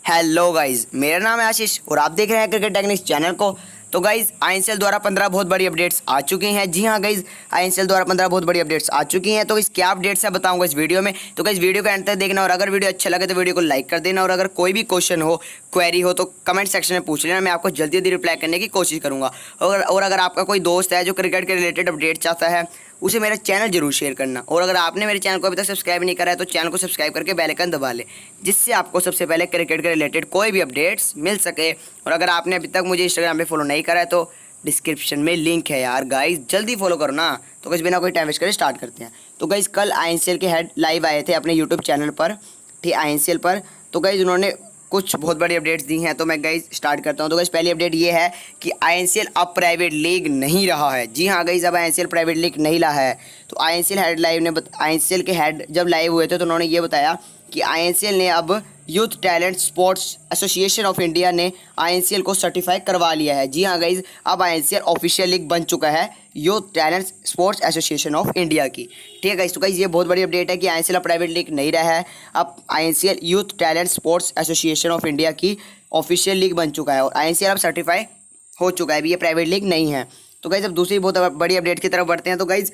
Hello guys, मेरा नाम है आशीष और आप देख रहे हैं क्रिकेट टेक्निक्स चैनल को। तो गाइज आईएसएल द्वारा 15 बहुत बड़ी अपडेट्स आ चुकी हैं। जी हाँ गाइज, आईएसएल द्वारा 15 बहुत बड़ी अपडेट्स आ चुकी हैं। तो इस क्या अपडेट्स है बताऊंगा इस वीडियो में। तो गाइज वीडियो को एंड तक देखना और अगर वीडियो अच्छा लगे तो वीडियो को लाइक कर देना और अगर कोई भी क्वेश्चन हो, क्वेरी हो तो कमेंट सेक्शन में पूछ लेना, मैं आपको जल्दी जल्दी रिप्लाई करने की कोशिश करूँगा। और अगर आपका कोई दोस्त है जो क्रिकेट के रिलेटेड अपडेट चाहता है उसे मेरा चैनल जरूर शेयर करना। और अगर आपने मेरे चैनल को अभी तक सब्सक्राइब नहीं करा है तो चैनल को सब्सक्राइब करके बेल आइकन दबा ले, जिससे आपको सबसे पहले क्रिकेट के रिलेटेड कोई भी अपडेट्स मिल सके। और अगर आपने अभी तक मुझे इंस्टाग्राम पे फॉलो नहीं करा है तो डिस्क्रिप्शन में लिंक है यार गाइस, जल्दी फॉलो करो ना। तो गाइस बिना कोई टाइम वेस्ट करे स्टार्ट करते हैं। तो गाइस कल आईएसएल के हेड लाइव आए थे अपने यूट्यूब चैनल पर, ठीक आईएसएल पर। तो गाइस उन्होंने कुछ बहुत बड़ी अपडेट्स दी हैं। तो मैं गाइस स्टार्ट करता हूं। तो गाइस पहली अपडेट ये है कि आईएसएल अब प्राइवेट लीग नहीं रहा है। जी हाँ गाइस, अब आईएसएल प्राइवेट लीग नहीं रहा है। तो आईएसएल हेड लाइव ने आईएसएल के हेड जब लाइव हुए थे तो उन्होंने ये बताया कि आईएसएल ने अब youth talent sports association of India ने आईएसएल को सर्टिफाई करवा लिया है। जी हाँ गाइज, अब आईएसएल ऑफिशियल लीग बन चुका है youth talent sports association of India की। ठीक है गाइज, तो गाइज ये बहुत बड़ी अपडेट है कि आईएसएल अब प्राइवेट लीग नहीं रहा है। अब ISL youth talent sports association of India की ऑफिशियल लीग बन चुका है और आईएसएल अब सर्टिफाई हो चुका है, अभी ये प्राइवेट लीग नहीं है। तो गाइज अब दूसरी बहुत बड़ी अपडेट की तरफ बढ़ते हैं। तो गाइज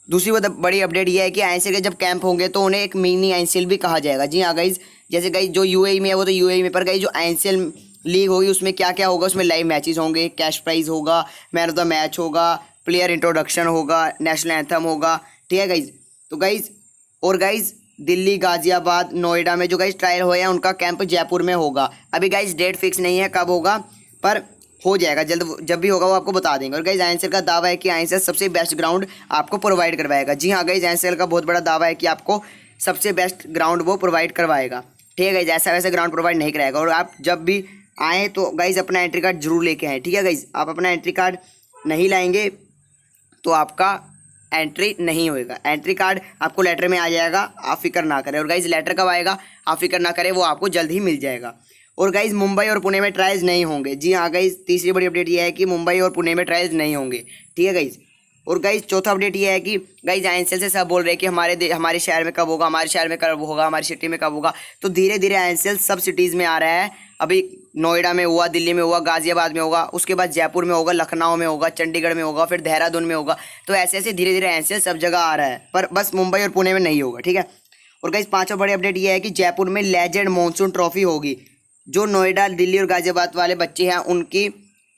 दूसरी बहुत बड़ी अपडेट यह है कि आईएसएल के जब कैंप होंगे तो उन्हें एक मिनी आईएसएल भी कहा जाएगा। जी हाँ गाइज, जैसे गाइज जो यूएई में है वो तो यूएई में, पर गाइज जो आईएसएल लीग होगी उसमें क्या क्या होगा, उसमें लाइव मैचेस होंगे, कैश प्राइज होगा, मैन ऑफ द मैच होगा, प्लेयर इंट्रोडक्शन होगा, नेशनल एंथम होगा। ठीक है गाइज। तो गाइज और गाइज दिल्ली, गाजियाबाद, नोएडा में जो गाइज ट्रायल हुए हैं उनका कैंप जयपुर में होगा। अभी गाइज डेट फिक्स नहीं है कब होगा, पर हो जाएगा जल्द, जब भी होगा वो आपको बता देंगे। और गाइज आईएसएल का दावा है कि आईएसएल सबसे बेस्ट ग्राउंड आपको प्रोवाइड करवाएगा। जी हाँ गाइज, आईएसएल का बहुत बड़ा दावा है कि आपको सबसे बेस्ट ग्राउंड वो प्रोवाइड करवाएगा। ठीक है गाइज, ऐसा वैसे ग्राउंड प्रोवाइड नहीं कराएगा। और आप जब भी आएँ तो गाइज अपना एंट्री कार्ड जरूर लेके आएँ। ठीक है गाइज, आप अपना एंट्री कार्ड नहीं लाएंगे तो आपका एंट्री नहीं होएगा। एंट्री कार्ड आपको लेटर में आ जाएगा, आप फिक्र ना करें। और गाइज लेटर कब आएगा आप फिक्र ना करें, वो आपको जल्द ही मिल जाएगा। और गाइज मुंबई और पुणे में ट्रायल्स नहीं होंगे। जी हाँ गाइज, तीसरी बड़ी अपडेट ये है कि मुंबई और पुणे में ट्रायल्स नहीं होंगे। ठीक है गाइज। और गाइज चौथा अपडेट ये है कि गाइज आईएसएल से सब बोल रहे हैं कि हमारे शहर में कब होगा, हमारे शहर में कब होगा, हमारी सिटी में कब होगा। तो धीरे धीरे आईएसएल सब सिटीज़ में आ रहा है। अभी नोएडा में हुआ, दिल्ली में हुआ, गाजियाबाद में होगा, उसके बाद जयपुर में होगा, लखनऊ में होगा, चंडीगढ़ में होगा, फिर देहरादून में होगा। तो ऐसे ऐसे धीरे धीरे आईएसएल सब जगह आ रहा है, पर बस मुंबई और पुणे में नहीं होगा। ठीक है। और गाइज पांचवा बड़ी अपडेट ये है कि जयपुर में लेजेंड मानसून ट्रॉफी होगी। जो नोएडा, दिल्ली और गाजियाबाद वाले बच्चे हैं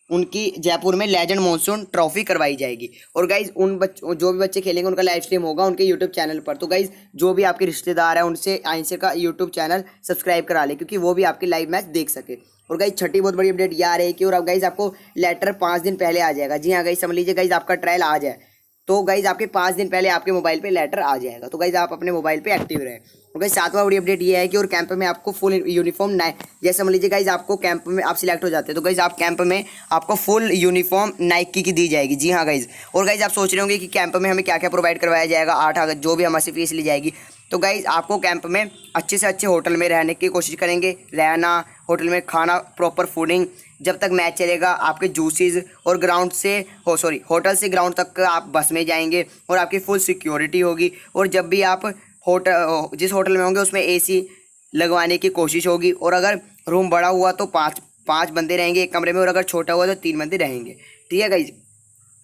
उनकी जयपुर में लेजेंड मानसून ट्रॉफी करवाई जाएगी। और गाइज जो भी बच्चे खेलेंगे उनका लाइव स्ट्रीम होगा उनके यूट्यूब चैनल पर। तो गाइज जो भी आपके रिश्तेदार हैं उनसे आईएसएल का यूट्यूब चैनल सब्सक्राइब करा ले, क्योंकि वो भी आपकी लाइव मैच देख सके। और गाइज छठी बहुत बड़ी अपडेट ये आ रही है कि और अब गाइज आपको लेटर 5 दिन पहले आ जाएगा। जी हाँ गाइज, समझ लीजिए गाइज आपका ट्रायल आ जाए तो गाइज आपके 5 दिन पहले आपके मोबाइल पे लेटर आ जाएगा। तो गाइज आप अपने मोबाइल पे एक्टिव रहें। और गाइज सातवां बड़ी अपडेट ये है कि और कैंप में आपको फुल यूनिफॉर्म जैसे समझ लीजिए गाइज आपको कैंप में आप सिलेक्ट हो जाते हैं तो गाइज आप कैंप में आपको फुल यूनिफॉर्म नाइकी की दी जाएगी। जी हाँ गाइज। और गाइज आप सोच रहे होंगे कि कैंप में हमें क्या क्या प्रोवाइड करवाया जाएगा, 8 अगस्त जो भी हमारी फीस ली जाएगी। तो गाइज आपको कैंप में अच्छे से अच्छे होटल में रहने की कोशिश करेंगे, रहना, होटल में खाना, प्रॉपर फूडिंग, जब तक मैच चलेगा आपके जूसेस, और होटल से ग्राउंड तक आप बस में जाएंगे और आपकी फुल सिक्योरिटी होगी। और जब भी आप जिस होटल में होंगे उसमें एसी लगवाने की कोशिश होगी। और अगर रूम बड़ा हुआ तो पाँच बंदे रहेंगे एक कमरे में, और अगर छोटा हुआ तो 3 बंदे रहेंगे। ठीक है गाइज।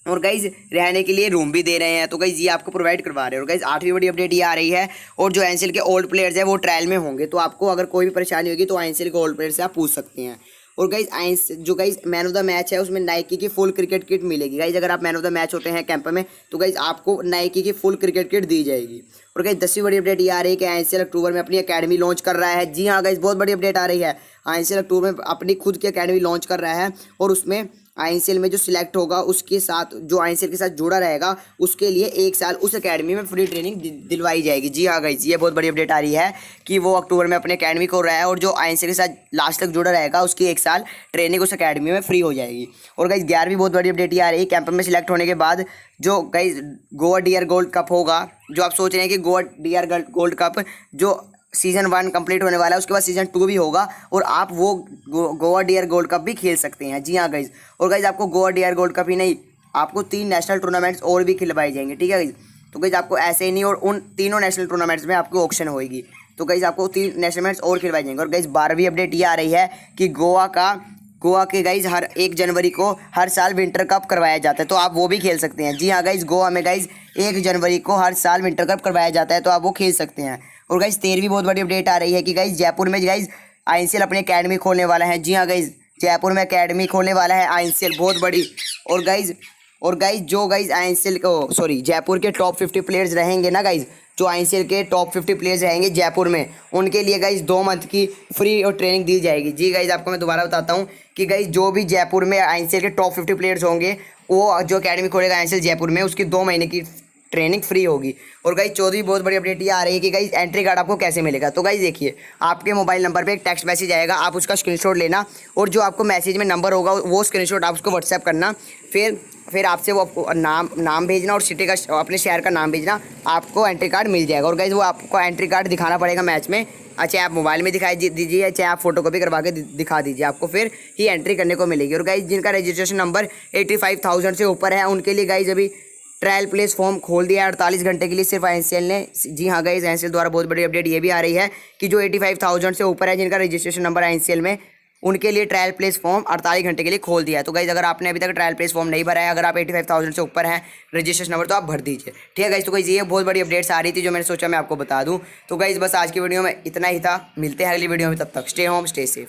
और गाइज रहने के लिए रूम भी दे रहे हैं, तो गाइज ये आपको प्रोवाइड करवा रहे हैं। और गाइज 8वीं बड़ी अपडेट ये आ रही है, और जो आईएसएल के ओल्ड प्लेयर्स हैं वो ट्रायल में होंगे। तो आपको अगर कोई भी परेशानी होगी तो आईएसएल के ओल्ड प्लेयर से आप पूछ सकते हैं। और गाइज जो guys man of the match है उसमें नाइकी की फुल क्रिकेट किट मिलेगी। गाइज अगर आप मैन ऑफ द मैच होते हैं कैंप में तो गाइज आपको नाइकी की फुल क्रिकेट किट दी जाएगी। और गाइज 10वीं बड़ी अपडेट ये आ रही है कि आईएसएल अक्टूबर में अपनी अकेडमी लॉन्च कर रहा है। जी हाँ गाइज, बहुत बड़ी अपडेट आ रही है। आईएसएल अक्टूबर में अपनी खुद की अकेडमी लॉन्च कर रहा है और उसमें आईएसएल में जो सिलेक्ट होगा उसके साथ जो आईएसएल के साथ जुड़ा रहेगा उसके लिए 1 साल उस एकेडमी में फ्री ट्रेनिंग दिलवाई जाएगी। जी हाँ गाइज, ये बहुत बड़ी अपडेट आ रही है कि वो अक्टूबर में अपने एकेडमी खोल रहा है और जो आईएसएल के साथ लास्ट तक जुड़ा रहेगा उसकी 1 साल ट्रेनिंग उस एकेडमी में फ्री हो जाएगी। और गाइज 11वीं बहुत बड़ी अपडेट ये आ रही है, कैंप में सिलेक्ट होने के बाद जो guys Goa DR gold cup होगा, जो आप सोच रहे हैं कि गोवा डीआर गोल्ड कप जो सीजन 1 कंप्लीट होने वाला है उसके बाद सीजन 2 भी होगा और आप वो गोवा डीआर गोल्ड कप भी खेल सकते हैं। जी हाँ गाइज। और गाइज आपको गोवा डीआर गोल्ड कप ही नहीं, आपको 3 नेशनल टूर्नामेंट्स और भी खिलवाए जाएंगे। ठीक है गाइज। तो गाइज आपको ऐसे ही नहीं, और उन तीनों नेशनल टूर्नामेंट्स में आपको ऑक्शन होएगी। तो गाइज आपको 3 नेशनल मैच और खिलवाए जाएंगे। और गाइज 12वीं अपडेट ये आ रही है कि गोवा के गाइज हर 1 जनवरी को हर साल विंटर कप करवाया जाता है, तो आप वो भी खेल सकते हैं। जी हाँ गाइज, गोवा में गाइज 1 जनवरी को हर साल विंटर कप करवाया जाता है, तो आप वो खेल सकते हैं। और गाइज 13वीं बहुत बड़ी अपडेट आ रही है कि गाइज जयपुर में गाइज आईएनसीएल अपनी अकेडमी खोलने वाला है। जी हाँ गाइज, जयपुर में अकेडमी खोलने वाला है आईएनसीएल, बहुत बड़ी। और गाइज जो गाइज आईएनसीएल को जयपुर के टॉप 50 प्लेयर्स रहेंगे ना गाइज, जो आईएनसीएल के टॉप 50 प्लेयर्स रहेंगे जयपुर में, उनके लिए गाइज 2 मंथ की फ्री और ट्रेनिंग दी जाएगी। जी गाइज, आपको मैं दोबारा बताता हूँ कि गाइज जो भी जयपुर में आईएनसीएल के टॉप 50 प्लेयर्स होंगे, वो जो अकेडमी खोलेगा आईएनसीएल जयपुर में, उसकी 2 महीने की ट्रेनिंग फ्री होगी। और गाइज 14वीं बहुत बड़ी अपडेट ये आ रही है कि गाइज एंट्री कार्ड आपको कैसे मिलेगा। तो गाइज देखिए, आपके मोबाइल नंबर पे एक टेक्स्ट मैसेज आएगा, आप उसका स्क्रीनशॉट लेना और जो आपको मैसेज में नंबर होगा वो स्क्रीनशॉट आप उसको व्हाट्सएप करना। फिर आपसे वो आपको नाम भेजना और सिटी का, अपने शहर का नाम भेजना, आपको एंट्री कार्ड मिल जाएगा। और गाइज वो आपको एंट्री कार्ड दिखाना पड़ेगा मैच में, चाहे आप मोबाइल में दिखाई दीजिए, चाहे आप फोटोकॉपी करवा के दिखा दीजिए, आपको फिर ही एंट्री करने को मिलेगी। और गाइज जिनका रजिस्ट्रेशन नंबर 85,000 से ऊपर है, उनके लिए गाइज अभी ट्रायल प्लेस फॉर्म खोल दिया है 48 घंटे के लिए सिर्फ आईएनसीएल ने। जी हाँ गाइज, आईएनसीएल द्वारा बहुत बड़ी अपडेट ये भी आ रही है कि जो 85,000 से ऊपर है, जिनका रजिस्ट्रेशन नंबर आईएनसीएल में, उनके लिए ट्रायल प्लेस फॉर्म 48 घंटे के लिए खोल दिया है। तो गाइज अगर आपने अभी तक ट्रायल प्लेस फॉर्म नहीं भरा है, अगर आप 85,000 से ऊपर हैं रजिस्ट्रेशन नंबर, तो आप भर दीजिए। ठीक है गाइज, तो गाइज ये बहुत बड़ी अपडेट्स आ रही थी जो मैंने सोचा मैं आपको बता दूँ। तो गाइज बस आज की वीडियो में इतना ही था, मिलते हैं अगली वीडियो में, तब तक स्टे होम स्टे सेफ।